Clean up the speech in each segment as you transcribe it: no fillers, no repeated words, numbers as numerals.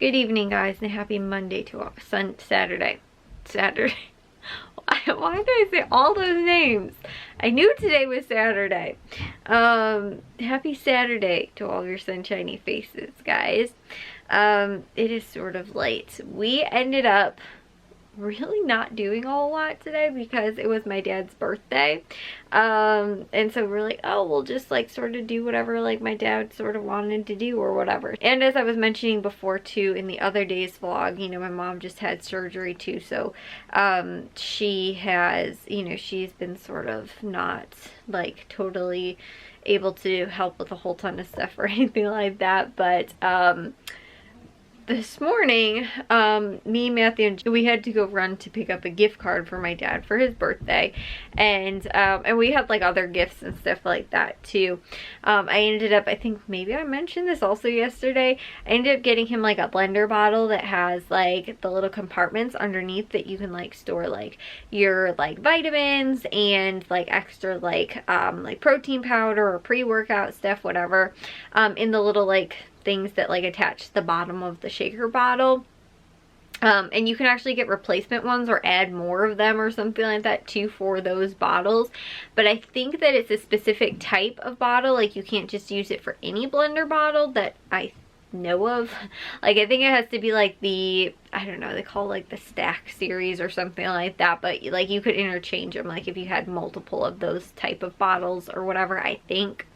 Good evening, guys, and happy Monday to all. Saturday. Why did I say all those names? I knew today was Saturday. Happy Saturday to all your sunshiny faces, guys. It is sort of late. We ended up really not doing a whole lot today because it was my dad's birthday. And so we're like, oh, we'll just like sort of do whatever like my dad sort of wanted to do or whatever. And as I was mentioning before too in the other day's vlog, you know, my mom just had surgery too, so she has, you know, she's been sort of not like totally able to help with a whole ton of stuff or anything like that, but this morning, me, Matthew, and we had to go run to pick up a gift card for my dad for his birthday, and we had like other gifts and stuff like that too. I ended up, I think maybe I mentioned this also yesterday, I ended up getting him like a blender bottle that has like the little compartments underneath that you can like store like your like vitamins and like extra like protein powder or pre-workout stuff, whatever, in the little like things that like attach to the bottom of the shaker bottle. And you can actually get replacement ones or add more of them or something like that too for those bottles. But I think that it's a specific type of bottle. Like you can't just use it for any blender bottle that I know of. Like I think it has to be like the, I don't know, they call it like the stack series or something like that, but like you could interchange them like if you had multiple of those type of bottles or whatever, I think.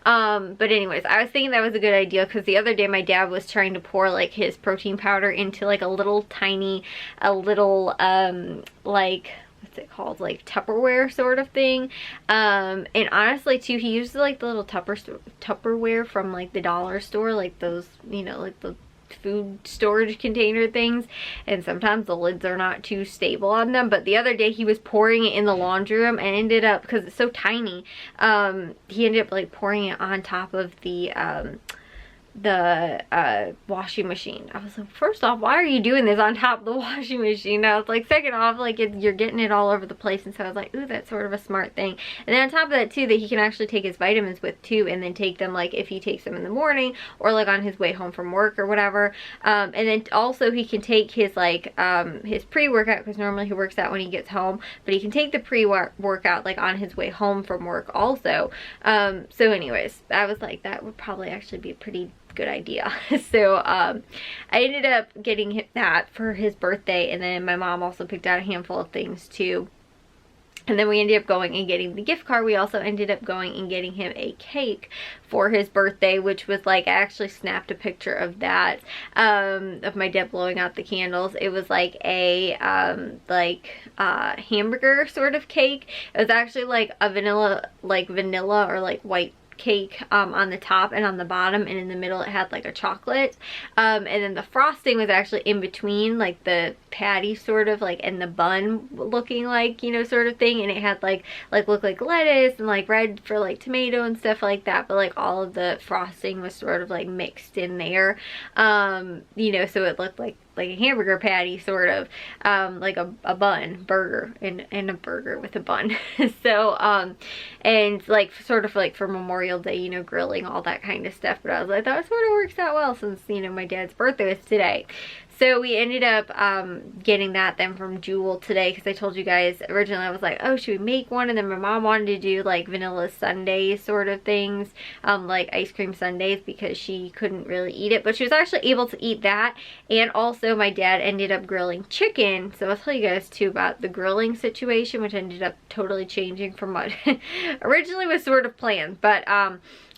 But anyways, I was thinking that was a good idea because the other day my dad was trying to pour like his protein powder into like a little tiny, like, what's it called, like Tupperware sort of thing, and honestly too, he used like the little Tupperware from like the dollar store, like those, you know, like the food storage container things, and sometimes the lids are not too stable on them. But the other day he was pouring it in the laundry room and ended up, because it's so tiny, he ended up like pouring it on top of the washing machine. I was like, first off, why are you doing this on top of the washing machine? I was like, second off, like you're getting it all over the place. And so I was like, ooh, that's sort of a smart thing. And then on top of that too, that he can actually take his vitamins with too, and then take them like if he takes them in the morning or like on his way home from work or whatever. And then also he can take his like his pre-workout, because normally he works out when he gets home, but he can take the pre-workout like on his way home from work also. So anyways, I was like, that would probably actually be a pretty good idea. So I ended up getting him that for his birthday, and then my mom also picked out a handful of things too. And then we ended up going and getting the gift card. We also ended up going and getting him a cake for his birthday, which was like, I actually snapped a picture of that, of my dad blowing out the candles. It was like a hamburger sort of cake. It was actually like a vanilla or like white cake on the top and on the bottom, and in the middle it had like a chocolate, and then the frosting was actually in between like the patty sort of like and the bun looking like, you know, sort of thing, and it had like looked like lettuce and like red for like tomato and stuff like that, but like all of the frosting was sort of like mixed in there, you know, so it looked like a hamburger patty sort of, like a burger and a burger with a bun. So and like sort of like for Memorial Day, you know, grilling, all that kind of stuff. But I was like, that sort of works out well since, you know, my dad's birthday was today. So we ended up getting that then from Jewel today, because I told you guys originally I was like, oh, should we make one? And then my mom wanted to do like vanilla sundae sort of things, like ice cream sundaes, because she couldn't really eat it, but she was actually able to eat that. And also my dad ended up grilling chicken, so I'll tell you guys too about the grilling situation, which ended up totally changing from what originally was sort of planned. But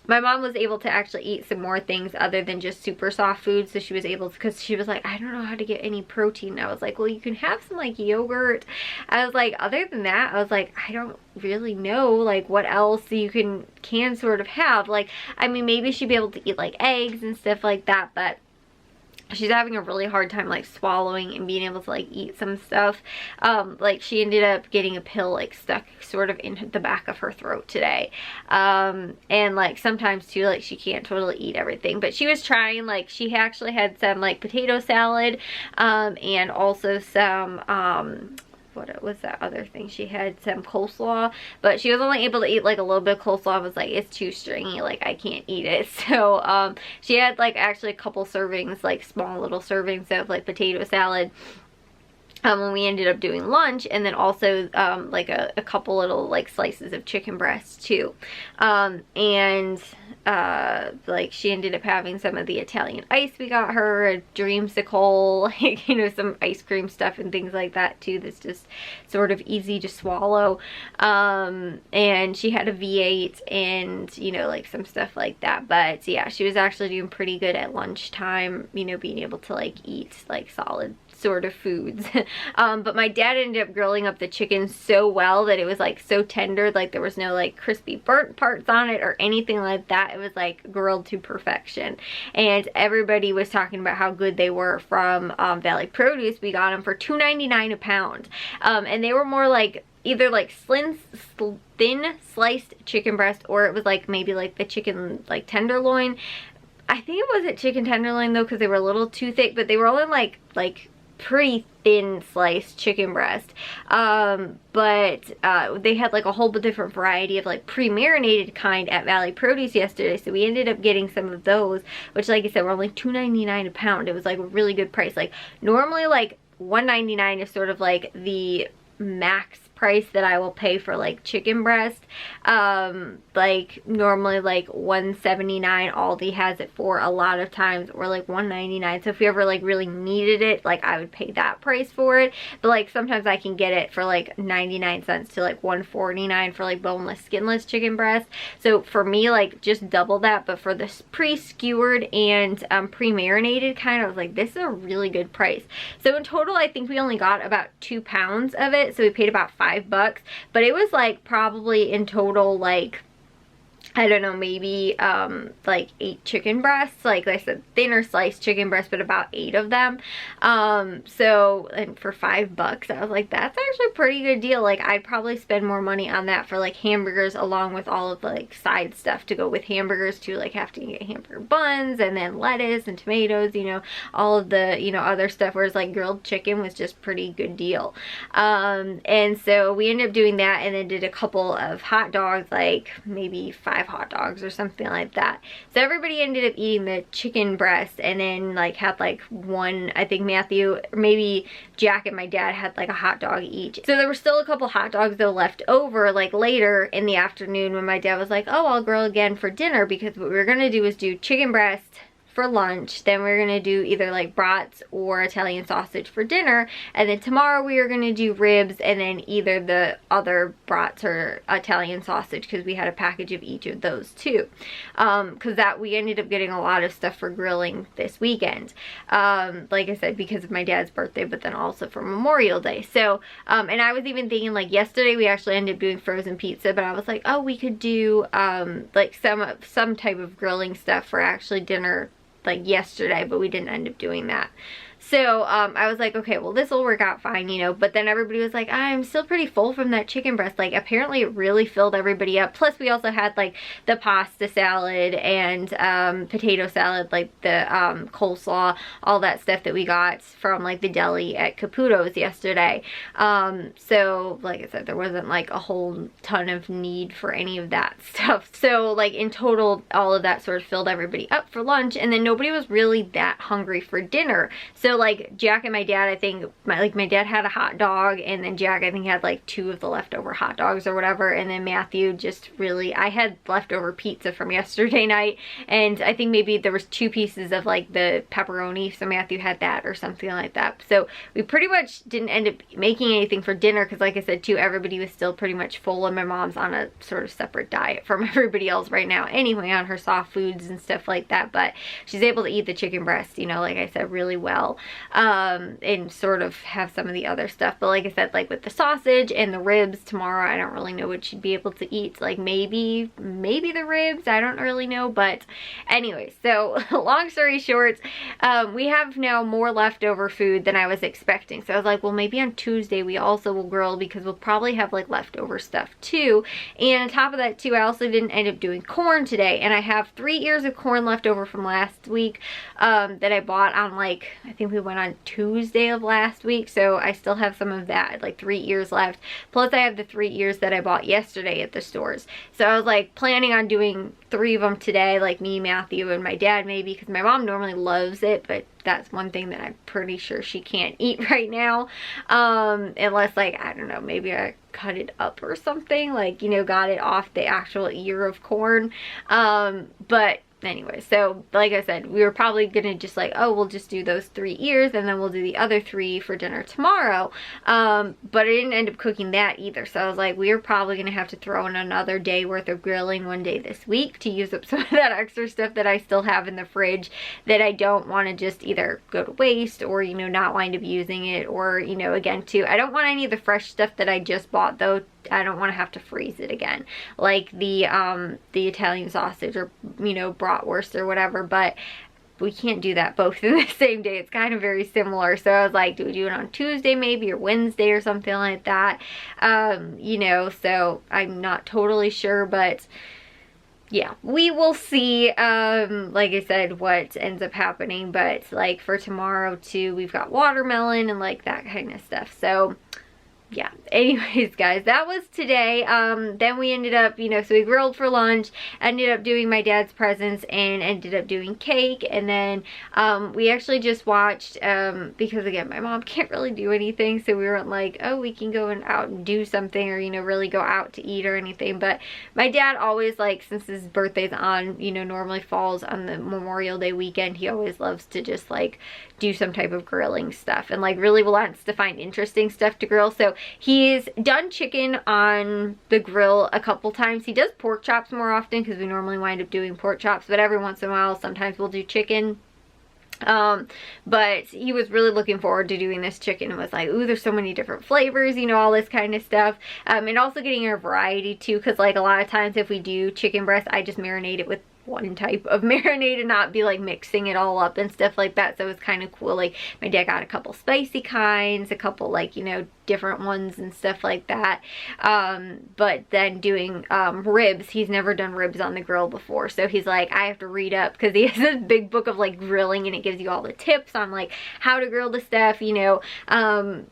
my mom was able to actually eat some more things other than just super soft food. So she was able to, because she was like, I don't know how to get any protein. I was like, well, you can have some like yogurt. I was like, other than that, I was like, I don't really know like what else you can sort of have. Like, I mean, maybe she'd be able to eat like eggs and stuff like that, but she's having a really hard time like swallowing and being able to like eat some stuff. Like she ended up getting a pill like stuck sort of in the back of her throat today, and like sometimes too, like she can't totally eat everything, but she was trying. Like she actually had some like potato salad, and also some what was that other thing? She had some coleslaw, but she was only able to eat like a little bit of coleslaw. I was like, it's too stringy, like I can't eat it. So she had like actually a couple servings, like small little servings of like potato salad when we ended up doing lunch, and then also like a couple little like slices of chicken breast too. And like she ended up having some of the Italian ice we got her, a dreamsicle, like, you know, some ice cream stuff and things like that too, that's just sort of easy to swallow. And she had a V8 and, you know, like some stuff like that. But yeah, she was actually doing pretty good at lunchtime, you know, being able to like eat like solid sort of foods. But my dad ended up grilling up the chicken so well that it was like so tender, like there was no like crispy burnt parts on it or anything like that. It was like grilled to perfection, and everybody was talking about how good they were from Valley Produce. We got them for $2.99 a pound, and they were more like either like thin sliced chicken breast, or it was like maybe like the chicken like tenderloin. I think it wasn't chicken tenderloin though, because they were a little too thick, but they were only like pretty thin sliced chicken breast. But they had like a whole different variety of like pre-marinated kind at Valley Produce yesterday, so we ended up getting some of those, which like I said were only $2.99 a pound. It was like a really good price. Like normally like $1.99 is sort of like the max price that I will pay for like chicken breast. Like normally like $1.79 Aldi has it for a lot of times, or like $1.99. So if you ever like really needed it, like I would pay that price for it. But like sometimes I can get it for like 99 cents to like $1.49 for like boneless skinless chicken breast. So for me, like just double that. But for this pre-skewered and pre-marinated kind, I was like, this is a really good price. So in total I think we only got about 2 pounds of it, so we paid about $5, but it was like probably in total like, I don't know, maybe like 8 chicken breasts, like I said, thinner sliced chicken breasts, but about 8 of them. So, and for $5, I was like, that's actually a pretty good deal. Like I'd probably spend more money on that for like hamburgers, along with all of the like side stuff to go with hamburgers too, like have to get hamburger buns and then lettuce and tomatoes, you know, all of the, you know, other stuff, whereas like grilled chicken was just pretty good deal. And so we ended up doing that, and then did a couple of hot dogs, like maybe 5 hot dogs or something like that. So everybody ended up eating the chicken breast, and then like had like one, I think Matthew, or maybe Jack and my dad had like a hot dog each. So there were still a couple hot dogs though left over, like later in the afternoon, when my dad was like, oh, I'll grill again for dinner, because what we were gonna do is do chicken breast for lunch, then we're gonna do either like brats or Italian sausage for dinner, and then tomorrow we are gonna do ribs, and then either the other brats or Italian sausage, because we had a package of each of those too. Because that we ended up getting a lot of stuff for grilling this weekend, like I said, because of my dad's birthday, but then also for Memorial Day. So and I was even thinking like yesterday we actually ended up doing frozen pizza, but I was like, oh, we could do like some type of grilling stuff for actually dinner like yesterday, but we didn't end up doing that. So I was like, okay, well this will work out fine, you know. But then everybody was like, I'm still pretty full from that chicken breast. Like apparently it really filled everybody up. Plus we also had like the pasta salad and potato salad, like the coleslaw, all that stuff that we got from like the deli at Caputo's yesterday. So like I said, there wasn't like a whole ton of need for any of that stuff. So like in total, all of that sort of filled everybody up for lunch, and then nobody was really that hungry for dinner. So like Jack and my dad, I think my dad had a hot dog, and then Jack I think had like 2 of the leftover hot dogs or whatever, and then Matthew just really, I had leftover pizza from yesterday night, and I think maybe there was 2 pieces of like the pepperoni, so Matthew had that or something like that. So we pretty much didn't end up making anything for dinner, because like I said too, everybody was still pretty much full, and my mom's on a sort of separate diet from everybody else right now anyway, on her soft foods and stuff like that, but she's able to eat the chicken breast, you know, like I said, really well. And sort of have some of the other stuff. But like I said, like with the sausage and the ribs tomorrow, I don't really know what she'd be able to eat. Like maybe the ribs, I don't really know. But anyway, so long story short, we have now more leftover food than I was expecting. So I was like, well, maybe on Tuesday we also will grill, because we'll probably have like leftover stuff too. And on top of that too, I also didn't end up doing corn today, and I have 3 ears of corn left over from last week that I bought on like, I think think we went on Tuesday of last week, so I still have some of that, like 3 ears left. Plus I have the 3 ears that I bought yesterday at the stores. So I was like planning on doing 3 of them today, like me, Matthew, and my dad maybe, because my mom normally loves it, but that's one thing that I'm pretty sure she can't eat right now. Unless, like, I don't know, maybe I cut it up or something, like, you know, got it off the actual ear of corn. But anyway, so like I said, we were probably gonna just like, oh, we'll just do those 3 ears and then we'll do the other 3 for dinner tomorrow. But I didn't end up cooking that either, so I was like, we are probably gonna have to throw in another day worth of grilling one day this week to use up some of that extra stuff that I still have in the fridge that I don't want to just either go to waste or, you know, not wind up using it, or, you know, again too, I don't want any of the fresh stuff that I just bought though. I don't want to have to freeze it again, like the Italian sausage, or, you know, bratwurst or whatever, but we can't do that both in the same day. It's kind of very similar. So I was like, do we do it on Tuesday maybe, or Wednesday or something like that? You know, so I'm not totally sure, but yeah, we will see, like I said, what ends up happening. But like for tomorrow too, we've got watermelon and like that kind of stuff. So yeah, anyways guys, that was today. Then we ended up, you know, so we grilled for lunch, ended up doing my dad's presents, and ended up doing cake. And then we actually just watched, because again, my mom can't really do anything, so we weren't like, oh, we can go out and do something, or, you know, really go out to eat or anything. But my dad always, like, since his birthday's on, you know, normally falls on the Memorial Day weekend, he always loves to just like do some type of grilling stuff, and like really wants to find interesting stuff to grill. So he's done chicken on the grill a couple times. He does pork chops more often because we normally wind up doing pork chops, but every once in a while sometimes we'll do chicken. But he was really looking forward to doing this chicken and was like, ooh, there's so many different flavors, you know, all this kind of stuff. And also getting a variety too, because like a lot of times if we do chicken breast, I just marinate it with one type of marinade and not be like mixing it all up and stuff like that. So it was kind of cool. Like my dad got a couple spicy kinds, a couple like, you know, different ones and stuff like that. But then doing ribs, he's never done ribs on the grill before, so he's like, I have to read up, because he has this big book of like grilling, and it gives you all the tips on like how to grill the stuff, you know,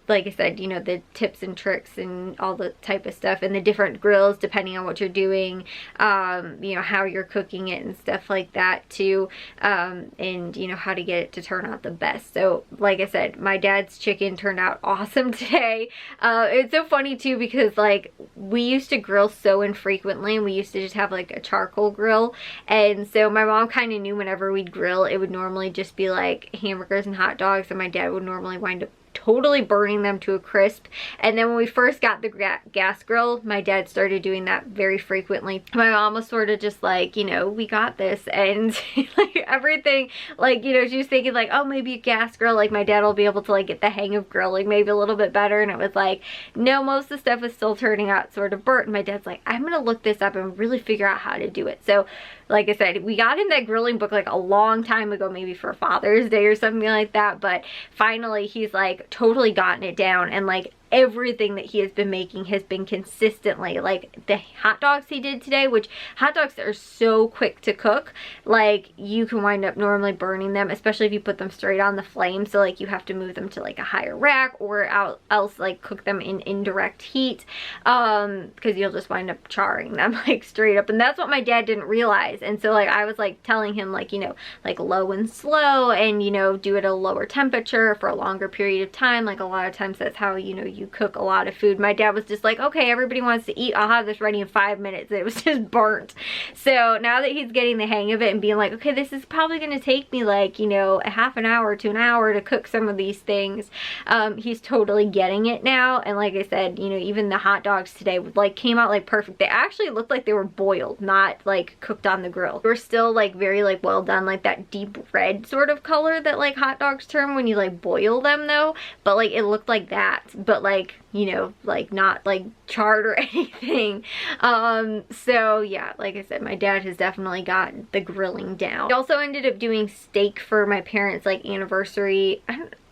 like I said, you know, the tips and tricks and all the type of stuff, and the different grills depending on what you're doing, you know, how you're cooking it and stuff like that too, and you know, how to get it to turn out the best. So like I said, my dad's chicken turned out awesome today. It's so funny too, because like we used to grill so infrequently, and we used to just have like a charcoal grill, and so my mom kind of knew whenever we'd grill, it would normally just be like hamburgers and hot dogs, and my dad would normally wind up totally burning them to a crisp. And then when we first got the gas grill, my dad started doing that very frequently. My mom was sort of just like, you know, we got this, and like everything, like, you know, she was thinking like, oh, maybe a gas grill, like my dad will be able to like get the hang of grilling maybe a little bit better. And it was like, no, most of the stuff is still turning out sort of burnt. And my dad's like, I'm gonna look this up and really figure out how to do it. So like I said, we got in that grilling book like a long time ago, maybe for Father's Day or something like that, but finally he's like totally gotten it down, and like everything that he has been making has been consistently, like the hot dogs he did today, which hot dogs are so quick to cook, like you can wind up normally burning them, especially if you put them straight on the flame. So like you have to move them to like a higher rack, or else like cook them in indirect heat, because you'll just wind up charring them like straight up. And that's what my dad didn't realize. And so like I was like telling him like, you know, like low and slow, and you know, do it at a lower temperature for a longer period of time. Like a lot of times that's how, you know, you cook a lot of food. My dad was just like, okay, everybody wants to eat, I'll have this ready in 5 minutes. It was just burnt. So now that he's getting the hang of it and being like, okay, this is probably going to take me like, you know, a half an hour to an hour to cook some of these things, he's totally getting it now. And like I said, you know, even the hot dogs today like came out like perfect. They actually looked like they were boiled, not like cooked on the grill. They were still like very like well done, like that deep red sort of color that like hot dogs turn when you like boil them though. But like it looked like that, but like, you know, like not like charred or anything. So yeah, like I said, my dad has definitely got the grilling down. We also ended up doing steak for my parents' like anniversary.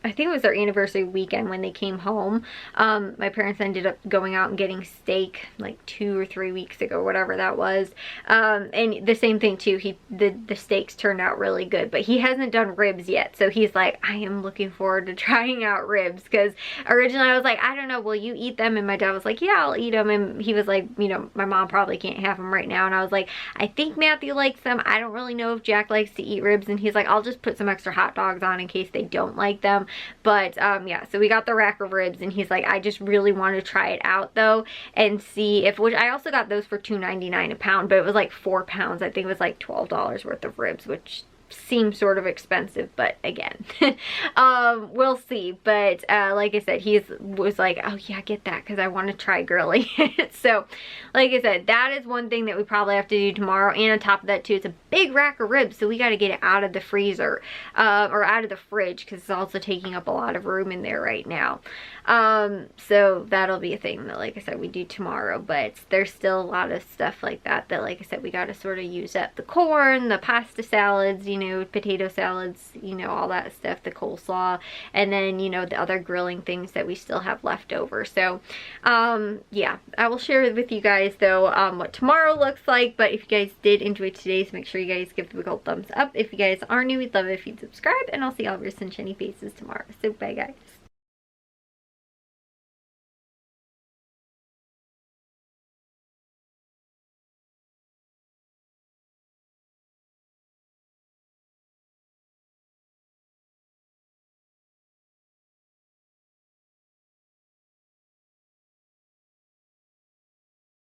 I think it was their anniversary weekend when they came home. My parents ended up going out and getting steak like 2 or 3 weeks ago, whatever that was. And the same thing too, the steaks turned out really good, but he hasn't done ribs yet. So he's like, I am looking forward to trying out ribs, because originally I was like, I don't know, will you eat them? And my dad was like, yeah, I'll eat them. And he was like, you know, my mom probably can't have them right now. And I was like, I think Matthew likes them. I don't really know if Jack likes to eat ribs. And he's like, I'll just put some extra hot dogs on in case they don't like them. But yeah, so we got the rack of ribs, and he's like, I just really want to try it out though and see if, which I also got those for $2.99 a pound, but it was like 4 pounds. I think it was like $12 worth of ribs, which seems sort of expensive, but again, we'll see. But like I said, he was like, oh yeah, get that, because I want to try grilling. So like I said, that is one thing that we probably have to do tomorrow. And on top of that too, it's a big rack of ribs, so we got to get it out of the freezer or out of the fridge, because it's also taking up a lot of room in there right now. So that'll be a thing that, like I said, we do tomorrow. But there's still a lot of stuff like that like I said, we got to sort of use up. The corn, the pasta salads, you know, potato salads, you know, all that stuff, the coleslaw, and then, you know, the other grilling things that we still have left over. So yeah, I will share with you guys though what tomorrow looks like. But if you guys did enjoy today's, make sure you guys give the big old thumbs up. If you guys are new, we'd love it if you'd subscribe, and I'll see all of your sunshiny faces tomorrow. So bye guys.